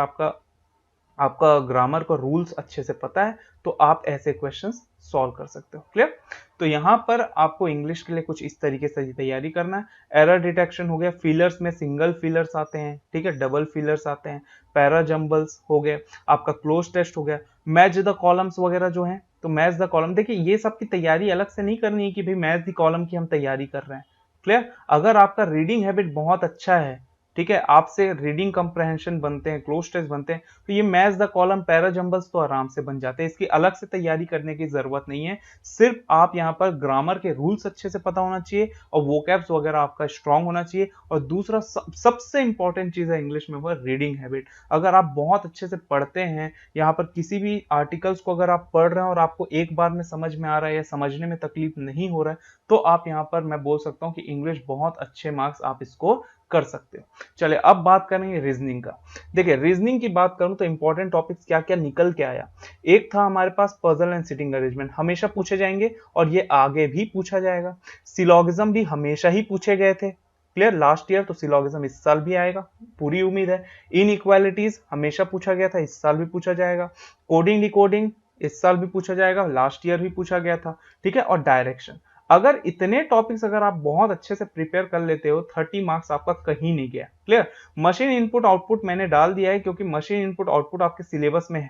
आपका ग्रामर का रूल्स अच्छे से पता है तो आप ऐसे क्वेश्चंस सॉल्व कर सकते हो। क्लियर? तो यहां पर आपको इंग्लिश के लिए कुछ इस तरीके से तैयारी करना है। एरर डिटेक्शन हो गया, फिलर्स में सिंगल फिलर्स आते हैं, ठीक है, डबल फिलर्स आते हैं, पैराजंबल्स हो गए, आपका क्लोज टेस्ट हो गया, मैच द कॉलम्स वगैरह जो है, तो मैच द कॉलम, देखिए ये सब की तैयारी अलग से नहीं करनी है कि भाई मैच द कॉलम की हम तैयारी कर रहे हैं। क्लियर? अगर आपका रीडिंग हैबिट बहुत अच्छा है, ठीक है, आपसे रीडिंग कंप्रहेंशन बनते हैं, क्लोज टेस्ट बनते हैं, तो ये मैच द कॉलम, पैराजंबल्स तो आराम से बन जाते हैं। इसकी अलग से तैयारी करने की जरूरत नहीं है। सिर्फ आप यहाँ पर ग्रामर के रूल्स अच्छे से पता होना चाहिए और वोकैब्स वगैरह आपका स्ट्रांग होना चाहिए। और दूसरा सबसे इंपॉर्टेंट चीज है इंग्लिश में, वो रीडिंग हैबिट। अगर आप बहुत अच्छे से पढ़ते हैं, यहाँ पर किसी भी आर्टिकल्स को अगर आप पढ़ रहे हैं और आपको एक बार में समझ में आ रहा है या समझने में तकलीफ नहीं हो रहा है, तो आप यहाँ पर मैं बोल सकता हूँ कि इंग्लिश बहुत अच्छे मार्क्स आप स्कोर कर सकते हो। चलिए अब बात करेंगे रीजनिंग का। देखिए रीजनिंग की बात करूं तो इंपॉर्टेंट टॉपिक्स क्या क्या निकल के आया। एक था हमारे पास पजल एंड सिटिंग अरेंजमेंट, हमेशा पूछे जाएंगे और ये आगे भी पूछा जाएगा। सिलोगिज्म भी हमेशा ही पूछे गए थे। क्लियर? लास्ट ईयर, तो सिलोगिज्म इस साल भी आएगा, पूरी उम्मीद है। इनइक्वालिटीज हमेशा पूछा गया था, इस साल भी पूछा जाएगा। कोडिंग डिकोडिंग इस साल भी पूछा जाएगा, लास्ट ईयर भी पूछा गया था, ठीक है। और डायरेक्शन, अगर इतने टॉपिक्स अगर आप बहुत अच्छे से प्रिपेयर कर लेते हो, 30 मार्क्स आपका कहीं नहीं गया। क्लियर? मशीन इनपुट आउटपुट मैंने डाल दिया है क्योंकि मशीन इनपुट आउटपुट आपके सिलेबस में है।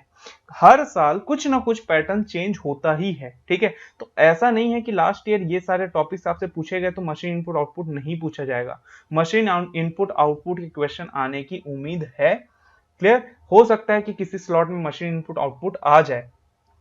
हर साल कुछ ना कुछ पैटर्न चेंज होता ही है, ठीक है। तो ऐसा नहीं है कि लास्ट ईयर ये सारे टॉपिक्स आपसे पूछे गए तो मशीन इनपुट आउटपुट नहीं पूछा जाएगा। मशीन इनपुट आउटपुट के क्वेश्चन आने की उम्मीद है। क्लियर? हो सकता है कि किसी स्लॉट में मशीन इनपुट आउटपुट आ जाए,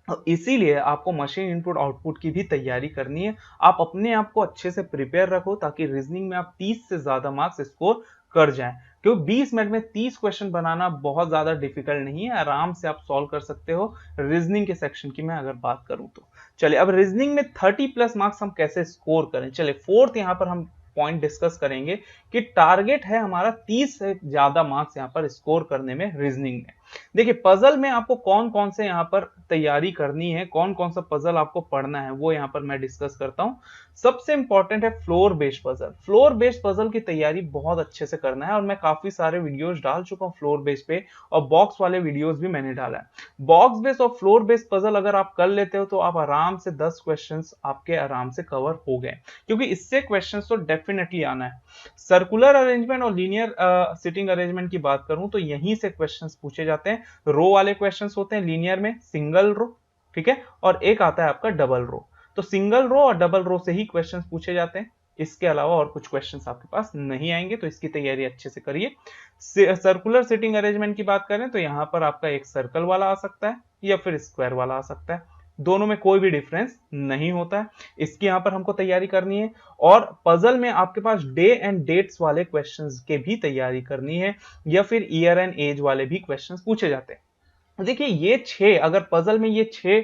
तो इसीलिए आपको मशीन इनपुट आउटपुट की भी तैयारी करनी है। आप अपने आप को अच्छे से प्रिपेयर रखो ताकि रीजनिंग में आप 30 से ज्यादा मार्क्स स्कोर कर जाएं। क्योंकि 20 मिनट में 30 क्वेश्चन बनाना बहुत ज्यादा डिफिकल्ट नहीं है, आराम से आप सॉल्व कर सकते हो। रीजनिंग के सेक्शन की मैं अगर बात करूं तो चलिए अब रीजनिंग में 30+ मार्क्स हम कैसे स्कोर करें। चलिए फोर्थ यहाँ पर हम पॉइंट डिस्कस करेंगे कि टारगेट है हमारा 30 से ज्यादा मार्क्स यहाँ पर स्कोर करने में रीजनिंग में। देखिए पजल में आपको कौन कौन से यहाँ पर तैयारी करनी है, कौन कौन सा पजल आपको पढ़ना है, वो यहाँ पर मैं डिस्कस करता हूँ। सबसे इंपॉर्टेंट है floor based puzzle. Floor based puzzle की तैयारी बहुत अच्छे से करना है और मैं काफी सारे वीडियोस डाल चुका हूँ फ्लोर बेस्ड पे, और बॉक्स वाले वीडियोस भी मैंने डाला है। बॉक्स बेस्ड और फ्लोर बेस्ड पजल अगर आप कर लेते हो तो आप आराम से 10 क्वेश्चंस आपके आराम से कवर हो गए, क्योंकि इससे क्वेश्चंस तो डेफिनेटली आना है। सर्कुलर अरेंजमेंट और लीनियर सिटिंग अरेंजमेंट की बात करूं तो यहीं से क्वेश्चंस पूछे जाते हैं। रो वाले क्वेश्चंस होते हैं लीनियर में, सिंगल रो, ठीक है, और एक आता है आपका डबल रो। तो सिंगल रो और डबल रो से ही क्वेश्चंस पूछे जाते हैं, इसके अलावा और कुछ क्वेश्चंस आपके पास नहीं आएंगे, तो इसकी तैयारी अच्छे से करिए। सर्कुलर सिटिंग अरेंजमेंट की बात करें तो यहां पर आपका एक सर्कल वाला आ सकता है या फिर स्क्वायर वाला आ सकता है, दोनों में कोई भी डिफरेंस नहीं होता है। इसकी यहां पर हमको तैयारी करनी है। और पजल में आपके पास डे एंड डेट्स वाले क्वेश्चंस के भी तैयारी करनी है, या फिर ईयर एंड एज वाले भी क्वेश्चंस पूछे जाते हैं। देखिए ये 6 अगर पजल में ये 6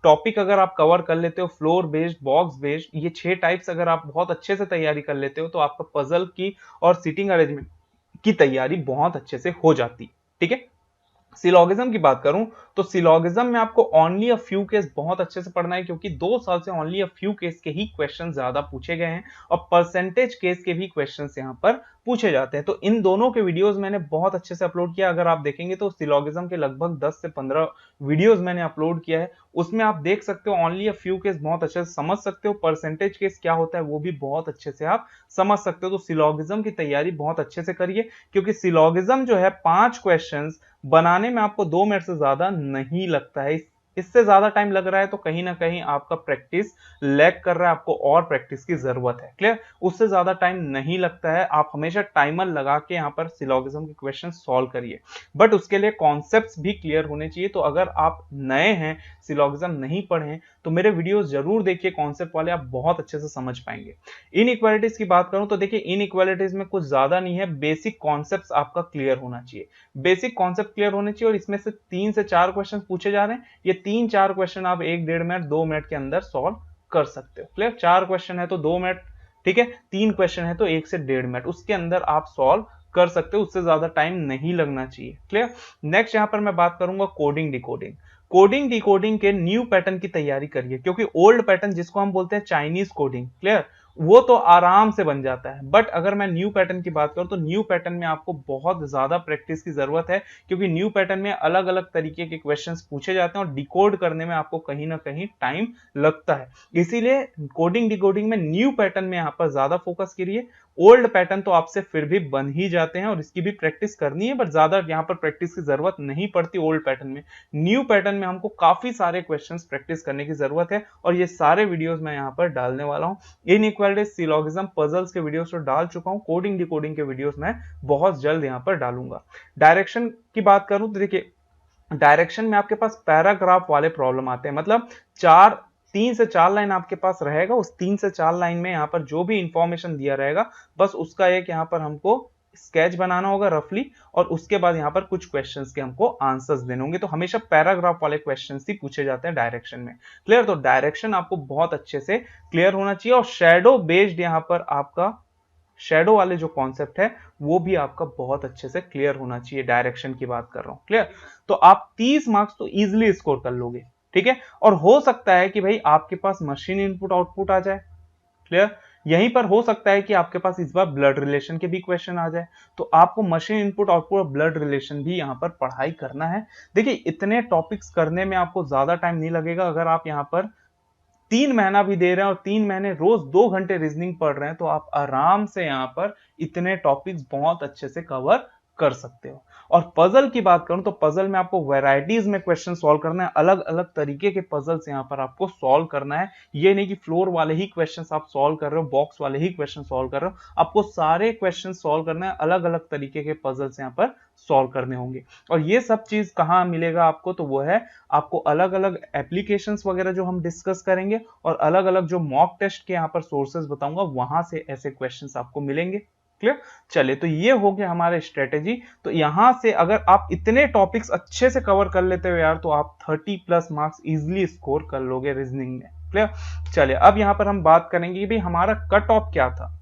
टॉपिक अगर आप कवर कर लेते हो, फ्लोर बेस्ड, बॉक्स बेस्ड, ये 6 टाइप्स अगर आप बहुत अच्छे से तैयारी कर लेते हो तो आपका पजल की और सिटिंग अरेंजमेंट की तैयारी बहुत अच्छे से हो जाती, ठीक है। सिलोगिज्म की बात करूं तो सिलोगिज्म में आपको ओनली अ फ्यू केस बहुत अच्छे से पढ़ना है, क्योंकि 2 साल से ओनली अ फ्यू केस के ही क्वेश्चन ज्यादा पूछे गए हैं और परसेंटेज केस के भी क्वेश्चन यहां पर पूछे जाते हैं। तो इन दोनों के वीडियोस मैंने बहुत अच्छे से अपलोड किया, अगर आप देखेंगे तो सिलोगिज्म के लगभग 10 से 15 वीडियोस मैंने अपलोड किया है, उसमें आप देख सकते हो ओनली अ फ्यू केस बहुत अच्छे से समझ सकते हो, परसेंटेज केस क्या होता है वो भी बहुत अच्छे से आप समझ सकते हो। तो सिलोगिज्म की तैयारी बहुत अच्छे से करिए, क्योंकि सिलोगिज्म जो है 5 क्वेश्चंस बनाने में आपको 2 मिनट से ज्यादा नहीं लगता है। इससे ज्यादा टाइम लग रहा है तो कहीं ना कहीं आपका प्रैक्टिस लैग कर रहा है, आपको और प्रैक्टिस की जरूरत है। क्लियर, उससे ज्यादा टाइम नहीं लगता है। आप हमेशा टाइमर लगा के यहाँ पर सिलोगिज्म के क्वेश्चन सॉल्व करिए, बट उसके लिए कॉन्सेप्ट्स भी क्लियर होने चाहिए। तो अगर आप नए हैं, सिलोगिज्म नहीं पढ़े तो मेरे वीडियोस जरूर देखिए, कॉन्सेप्ट वाले आप बहुत अच्छे से समझ पाएंगे। इनइक्वालिटीज की बात करूं तो देखिए इनइक्वालिटीज में कुछ ज्यादा नहीं है, बेसिक कॉन्सेप्ट्स आपका क्लियर होना चाहिए, बेसिक कॉन्सेप्ट क्लियर होने चाहिए। और इसमें से 3 से 4 क्वेश्चन पूछे जा रहे हैं, ये 3-4 क्वेश्चन आप 1-1.5 मिनट 2 मिनट के अंदर सॉल्व कर सकते हो। क्लियर, 4 क्वेश्चन है तो 2 मिनट, ठीक है, 3 क्वेश्चन है तो 1 से 1.5 मिनट, उसके अंदर आप सॉल्व कर सकते हो, उससे ज्यादा टाइम नहीं लगना चाहिए। क्लियर, नेक्स्ट यहां पर मैं बात करूंगा कोडिंग डिकोडिंग। कोडिंग डिकोडिंग के न्यू पैटर्न की तैयारी करिए, क्योंकि ओल्ड पैटर्न जिसको हम बोलते हैं चाइनीज कोडिंग, क्लियर, वो तो आराम से बन जाता है। बट अगर मैं न्यू पैटर्न की बात करूं तो न्यू पैटर्न में आपको बहुत ज्यादा प्रैक्टिस की जरूरत है, क्योंकि न्यू पैटर्न में अलग अलग तरीके के क्वेश्चंस पूछे जाते हैं और डिकोड करने में आपको कहीं ना कहीं टाइम लगता है। इसीलिए कोडिंग डिकोडिंग में न्यू पैटर्न में यहाँ पर ज्यादा फोकस करिए। ओल्ड पैटर्न तो आपसे फिर भी बन ही जाते हैं और इसकी भी प्रैक्टिस करनी है, बट ज्यादा यहाँ पर प्रैक्टिस की जरूरत नहीं पड़ती ओल्ड पैटर्न में। न्यू पैटर्न में हमको काफी सारे क्वेश्चंस प्रैक्टिस करने की जरूरत है, और ये सारे वीडियोस मैं यहाँ पर डालने वाला हूँ। इनइक्वालिटी, सिलोगिज्म, पजल्स के वीडियोस तो डाल चुका हूँ, कोडिंग डिकोडिंग के वीडियोस मैं बहुत जल्द यहाँ पर डालूंगा। डायरेक्शन की बात करूं तो देखिए डायरेक्शन में आपके पास पैराग्राफ वाले प्रॉब्लम आते हैं, मतलब 3 से 4 लाइन आपके पास रहेगा, उस 3 से 4 लाइन में यहाँ पर जो भी इंफॉर्मेशन दिया रहेगा बस उसका एक यहाँ पर हमको स्केच बनाना होगा रफली, और उसके बाद यहाँ पर कुछ क्वेश्चंस के हमको आंसर्स देने होंगे। तो हमेशा पैराग्राफ वाले क्वेश्चंस ही पूछे जाते हैं डायरेक्शन में। क्लियर, तो डायरेक्शन आपको बहुत अच्छे से क्लियर होना चाहिए। और शेडो बेस्ड यहाँ पर आपका शेडो वाले जो कॉन्सेप्ट है वो भी आपका बहुत अच्छे से क्लियर होना चाहिए, डायरेक्शन की बात कर रहा हूं। क्लियर, तो आप 30 मार्क्स तो इजीली स्कोर कर लोगे, ठीक है। और हो सकता है कि भाई आपके पास मशीन इनपुट आउटपुट आ जाए, क्लियर, यहीं पर हो सकता है कि आपके पास इस बार ब्लड रिलेशन के भी क्वेश्चन आ जाए, तो आपको मशीन इनपुट आउटपुट और ब्लड रिलेशन भी यहाँ पर पढ़ाई करना है। देखिए इतने टॉपिक्स करने में आपको ज्यादा टाइम नहीं लगेगा, अगर आप यहाँ पर 3 महीना भी दे रहे हैं और 3 महीने रोज 2 घंटे रीजनिंग पढ़ रहे हैं तो आप आराम से यहाँ पर इतने टॉपिक्स बहुत अच्छे से कवर कर सकते हो। और पजल की बात करूं तो पजल में आपको वैरायटीज में क्वेश्चन सॉल्व करना है, अलग अलग तरीके के पजल्स यहाँ पर आपको सॉल्व करना है। ये नहीं कि फ्लोर वाले ही क्वेश्चंस आप सॉल्व कर रहे हो, बॉक्स वाले ही क्वेश्चन सॉल्व कर रहे हो, आपको सारे क्वेश्चन सॉल्व करना है, अलग अलग तरीके के पजल्स यहाँ पर सॉल्व करने होंगे। और ये सब चीज कहाँ मिलेगा आपको, तो वो है आपको अलग अलग एप्लीकेशंस वगैरह जो हम डिस्कस करेंगे, और अलग अलग जो मॉक टेस्ट के यहाँ पर सोर्सेज बताऊंगा वहां से ऐसे क्वेश्चंस आपको मिलेंगे। क्लियर। चलिए, तो ये हो गया हमारे स्ट्रेटेजी। तो यहां से अगर आप इतने टॉपिक्स अच्छे से कवर कर लेते हो यार, तो आप 30+ मार्क्स इजिली स्कोर कर लोगे रीजनिंग में। क्लियर। चलिए, अब यहां पर हम बात करेंगे कि भाई हमारा कट ऑफ क्या था।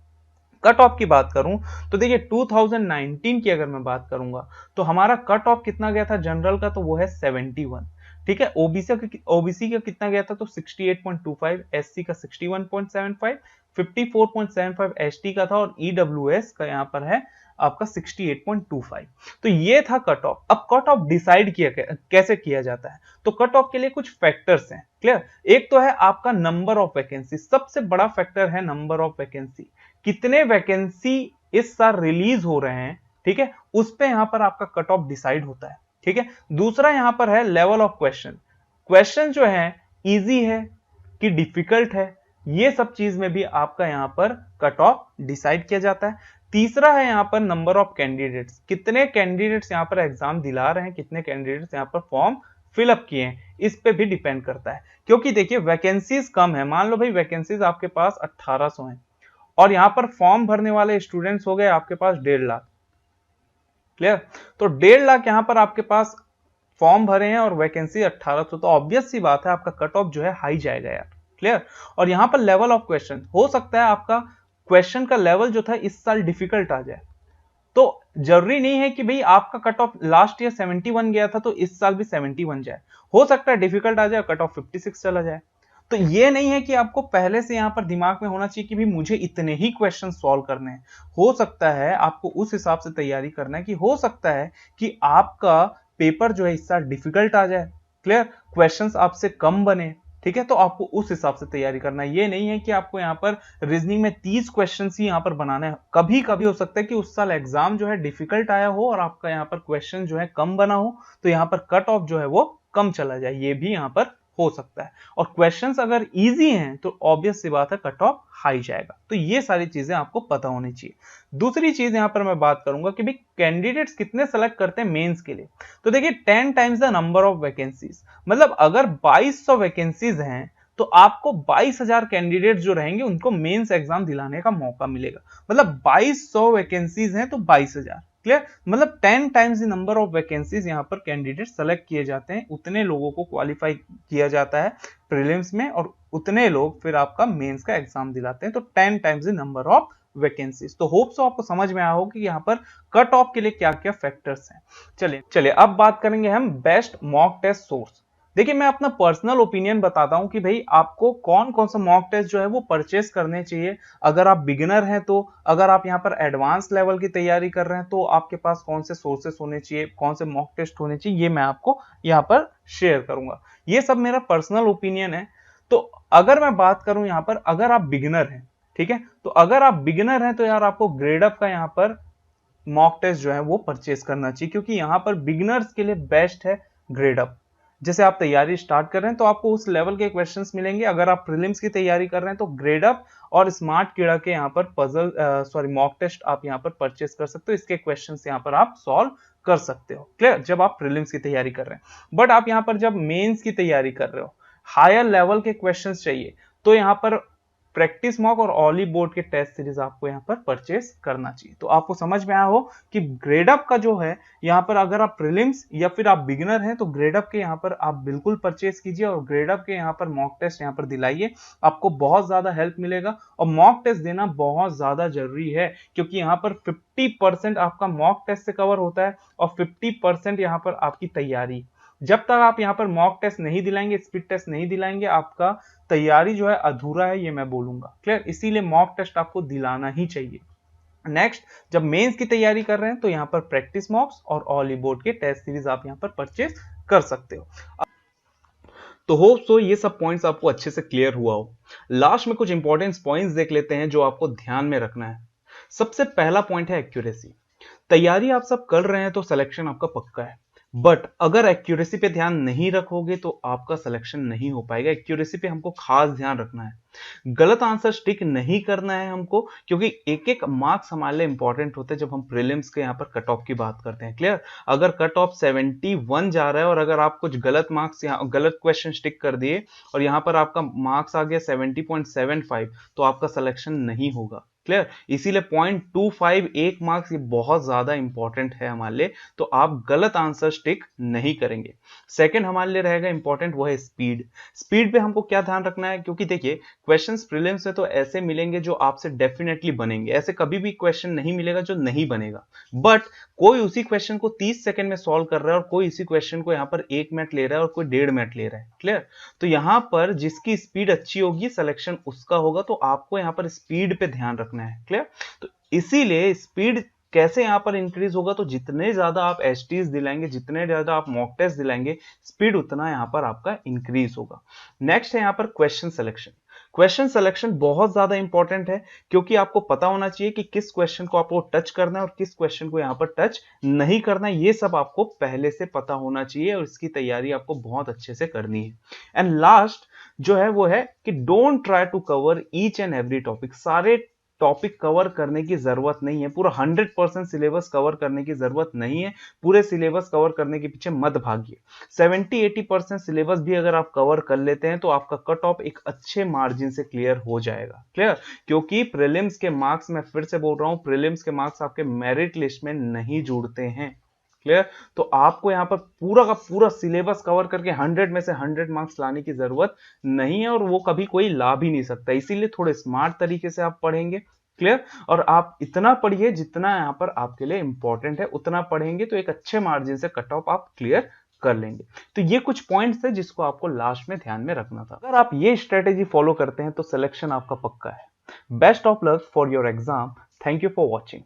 कट ऑफ की बात करूं तो देखिए 2019 की अगर मैं बात करूंगा तो हमारा कट ऑफ कितना गया था जनरल का, तो वो है 71। ठीक है। ओबीसी का कितना गया था, तो 68.25, एससी का 61.75, 54.75 एसटी का था, और ईडब्ल्यूएस का यहाँ पर है आपका 68.25। तो ये था कट ऑफ। अब कट ऑफ डिसाइड किया कैसे किया जाता है, तो कट ऑफ के लिए कुछ फैक्टर्स हैं। क्लियर। एक तो है आपका नंबर ऑफ वैकेंसी, सबसे बड़ा फैक्टर है नंबर ऑफ वैकेंसी। कितने वैकेंसी इस साल रिलीज हो रहे हैं, ठीक है, उस पे यहां पर आपका कट ऑफ डिसाइड होता है। ठीक है। दूसरा यहां पर है लेवल ऑफ क्वेश्चन। क्वेश्चन जो है इजी है कि डिफिकल्ट है, ये सब चीज में भी आपका यहां पर कट ऑफ डिसाइड किया जाता है। तीसरा है यहां पर नंबर ऑफ कैंडिडेट्स, कितने कैंडिडेट्स यहां पर एग्जाम दिला रहे हैं, कितने कैंडिडेट्स यहां पर फॉर्म फिलअप किए हैं, इस पे भी डिपेंड करता है। क्योंकि देखिए वैकेंसीज कम है, मान लो भाई वैकेंसीज आपके पास 1800 है और यहां पर फॉर्म भरने वाले स्टूडेंट्स हो गए आपके पास 1.5 लाख। क्लियर। तो 1.5 लाख यहां पर आपके पास फॉर्म भरे हैं और वैकेंसी 1800, तो ऑब्वियस सी बात है आपका कट ऑफ जो है हाई जाएगा यार। क्लियर। और यहां पर लेवल ऑफ क्वेश्चन, हो सकता है आपका क्वेश्चन का लेवल जो था इस साल डिफिकल्ट आ जाए, तो जरूरी नहीं है कि भाई आपका कट ऑफ लास्ट ईयर 71 गया था तो इस साल भी 71 जाए, हो सकता है डिफिकल्ट आ जाए, कट ऑफ 56 चला जाए। तो ये नहीं है कि आपको पहले से यहां पर दिमाग में होना चाहिए कि भी मुझे इतने ही क्वेश्चन सॉल्व करने हैं। हो सकता है आपको उस हिसाब से तैयारी करना है कि हो सकता है कि आपका पेपर जो है इस साल डिफिकल्ट आ जाए। क्लियर। क्वेश्चंस आपसे कम बने। ठीक है। तो आपको उस हिसाब से तैयारी करना है। ये नहीं है कि आपको यहाँ पर रीजनिंग में 30 क्वेश्चन ही यहाँ पर बनाने हैं। कभी कभी हो सकता है कि उस साल एग्जाम जो है डिफिकल्ट आया हो और आपका यहाँ पर क्वेश्चन जो है कम बना हो, तो यहाँ पर कट ऑफ जो है वो कम चला जाए, ये भी यहाँ पर हो सकता है। और क्वेश्चंस अगर इजी हैं तो ऑब्वियस सी बात है कट ऑफ हाई जाएगा। तो ये सारी चीजें आपको पता होनी चाहिए। दूसरी चीज यहां पर मैं बात करूंगा कि भाई कैंडिडेट्स कितने सेलेक्ट करते हैं मेंस के लिए। तो देखिए 10 times the number of vacancies, मतलब अगर 2200 वैकेंसीज हैं तो आपको 22,000 कैंडिडेट जो रहेंगे उनको मेंस एग्जाम दिलाने का मौका मिलेगा। मतलब 2200 वैकेंसीज हैं तो 22,000। क्लियर। मतलब 10 times the number of vacancies यहाँ पर कैंडिडेट सेलेक्ट किए जाते हैं, उतने लोगों को क्वालिफाई किया जाता है प्रीलिम्स में और उतने लोग फिर आपका मेंस का एग्जाम दिलाते हैं। तो 10 times the number of vacancies. तो होप सो आपको समझ में आया हो कि यहाँ पर कट ऑफ के लिए क्या क्या फैक्टर्स हैं। चलिए अब बात करेंगे हम बेस्ट मॉक टेस्ट सोर्स। देखिए मैं अपना पर्सनल ओपिनियन बताता हूं कि भाई आपको कौन कौन सा मॉक टेस्ट जो है वो परचेस करने चाहिए। अगर आप बिगिनर हैं तो, अगर आप यहाँ पर एडवांस लेवल की तैयारी कर रहे हैं तो आपके पास कौन से सोर्सेस होने चाहिए, कौन से मॉक टेस्ट होने चाहिए, ये मैं आपको यहाँ पर शेयर करूंगा। ये सब मेरा पर्सनल ओपिनियन है। तो अगर मैं बात करूं यहाँ पर, अगर आप बिगिनर हैं, ठीक है, तो अगर आप बिगिनर हैं तो यार आपको ग्रेडअप का यहाँ पर मॉक टेस्ट जो है वो परचेस करना चाहिए, क्योंकि यहाँ पर बिगिनर्स के लिए बेस्ट है ग्रेडअप। जैसे आप तैयारी स्टार्ट कर रहे हैं तो आपको उस लेवल के क्वेश्चंस मिलेंगे। अगर आप प्रीलिम्स की तैयारी कर रहे हैं तो ग्रेडअप और स्मार्ट कीड़ा के यहाँ पर मॉक टेस्ट आप यहाँ पर परचेस कर सकते हो। इसके क्वेश्चंस यहाँ पर आप सॉल्व कर सकते हो। क्लियर। जब आप प्रीलिम्स की तैयारी कर रहे हैं, बट आप यहाँ पर जब मेंस की तैयारी कर रहे हो, हायर लेवल के क्वेश्चंस चाहिए, तो यहाँ पर प्रैक्टिस मॉक और ऑली बोर्ड के टेस्ट सीरीज आपको यहाँ पर परचेस करना चाहिए। तो आपको समझ में आया हो कि ग्रेडअप का जो है यहाँ पर, अगर आप प्रीलिम्स या फिर आप बिगिनर हैं तो ग्रेडअप के यहाँ पर आप बिल्कुल परचेस कीजिए और ग्रेडअप के यहाँ पर मॉक टेस्ट यहाँ पर दिलाइए। आपको बहुत ज्यादा हेल्प मिलेगा और मॉक टेस्ट देना बहुत ज्यादा जरूरी है, क्योंकि यहाँ पर 50% आपका मॉक टेस्ट से कवर होता है और 50% यहाँ पर आपकी तैयारी। जब तक आप यहाँ पर मॉक टेस्ट नहीं दिलाएंगे, स्पीड टेस्ट नहीं दिलाएंगे, आपका तैयारी जो है अधूरा है, ये मैं बोलूंगा। क्लियर। इसीलिए मॉक टेस्ट आपको दिलाना ही चाहिए। नेक्स्ट, जब मेंस की तैयारी कर रहे हैं तो यहाँ पर प्रैक्टिस मॉक्स और ऑली बोर्ड के टेस्ट सीरीज आप यहाँ पर परचेस कर सकते हो। तो होप सो ये सब पॉइंट्स आपको अच्छे से क्लियर हुआ हो। लास्ट में कुछ इंपॉर्टेंट पॉइंट्स देख लेते हैं जो आपको ध्यान में रखना है। सबसे पहला पॉइंट है एक्यूरेसी। तैयारी आप सब कर रहे हैं तो सिलेक्शन आपका पक्का है, बट अगर एक्यूरेसी पे ध्यान नहीं रखोगे तो आपका सिलेक्शन नहीं हो पाएगा। एक्यूरेसी पे हमको खास ध्यान रखना है, गलत आंसर टिक नहीं करना है हमको, क्योंकि एक एक मार्क्स हमारे लिए इंपॉर्टेंट होते हैं जब हम प्रीलिम्स के यहाँ पर कट ऑफ की बात करते हैं। क्लियर। अगर कट ऑफ 71 जा रहा है और अगर आप कुछ गलत मार्क्स यहाँ गलत क्वेश्चन टिक कर दिए और यहाँ पर आपका मार्क्स आ गया 70.75, तो आपका सिलेक्शन नहीं होगा। क्लियर। इसीलिए 0.25 1 मार्क्स ये बहुत ज्यादा इंपॉर्टेंट है हमारे लिए, तो आप गलत आंसर टिक नहीं करेंगे। सेकंड हमारे लिए रहेगा इंपॉर्टेंट, वो है स्पीड। स्पीड पे हमको क्या ध्यान रखना है, क्योंकि देखिए क्वेश्चंस प्रीलिम्स में तो ऐसे मिलेंगे जो आपसे डेफिनेटली बनेंगे, ऐसे कभी भी क्वेश्चन नहीं मिलेगा जो नहीं बनेगा। बट कोई उसी क्वेश्चन को 30 सेकंड में सॉल्व कर रहा है और कोई इसी क्वेश्चन को यहाँ पर 1 मिनट ले रहा है और कोई 1.5 मिनट ले रहा है, क्लियर। तो यहाँ पर जिसकी स्पीड अच्छी होगी सिलेक्शन उसका होगा, तो आपको यहाँ पर स्पीड पे ध्यान रखना है, क्लियर। तो इसीलिए स्पीड कैसे यहां पर इंक्रीज होगा, तो जितने ज्यादा आप एचटीज दिलाएंगे, जितने ज्यादा आप मॉक टेस्ट दिलाएंगे, स्पीड उतना यहां पर आपका इंक्रीज होगा। नेक्स्ट है यहां पर क्वेश्चन सिलेक्शन। क्वेश्चन सिलेक्शन बहुत ज्यादा इंपॉर्टेंट है, क्योंकि आपको पता होना चाहिए कि किस क्वेश्चन को आपको टच करना है और किस क्वेश्चन को यहां पर टच नहीं करना है। ये सब आपको पहले से पता होना चाहिए और इसकी तैयारी आपको बहुत अच्छे से करनी है। एंड लास्ट जो है वो है कि don't try to cover each and every topic. सारे टॉपिक कवर करने की जरूरत नहीं है, पूरा 100% सिलेबस कवर करने की जरूरत नहीं है। पूरे सिलेबस कवर करने के पीछे मत भागिए। 70-80% सिलेबस भी अगर आप कवर कर लेते हैं तो आपका कट ऑफ एक अच्छे मार्जिन से क्लियर हो जाएगा, क्लियर। क्योंकि प्रीलिम्स के मार्क्स, मैं फिर से बोल रहा हूं, प्रीलिम्स के मार्क्स आपके मेरिट लिस्ट में नहीं जुड़ते हैं, क्लियर। तो आपको यहां पर पूरा का पूरा सिलेबस कवर करके 100 में से 100 मार्क्स लाने की जरूरत नहीं है, और वो कभी कोई ला भी नहीं सकता। इसीलिए थोड़े स्मार्ट तरीके से आप पढ़ेंगे, क्लियर। और आप इतना पढ़िए जितना यहां पर आपके लिए इंपॉर्टेंट है, उतना पढ़ेंगे तो एक अच्छे मार्जिन से कट ऑफ आप क्लियर कर लेंगे। तो ये कुछ पॉइंट्स थे जिसको आपको लास्ट में ध्यान में रखना था। अगर आप ये स्ट्रेटेजी फॉलो करते हैं तो सिलेक्शन आपका पक्का है। Best of luck for your exam. Thank you for watching.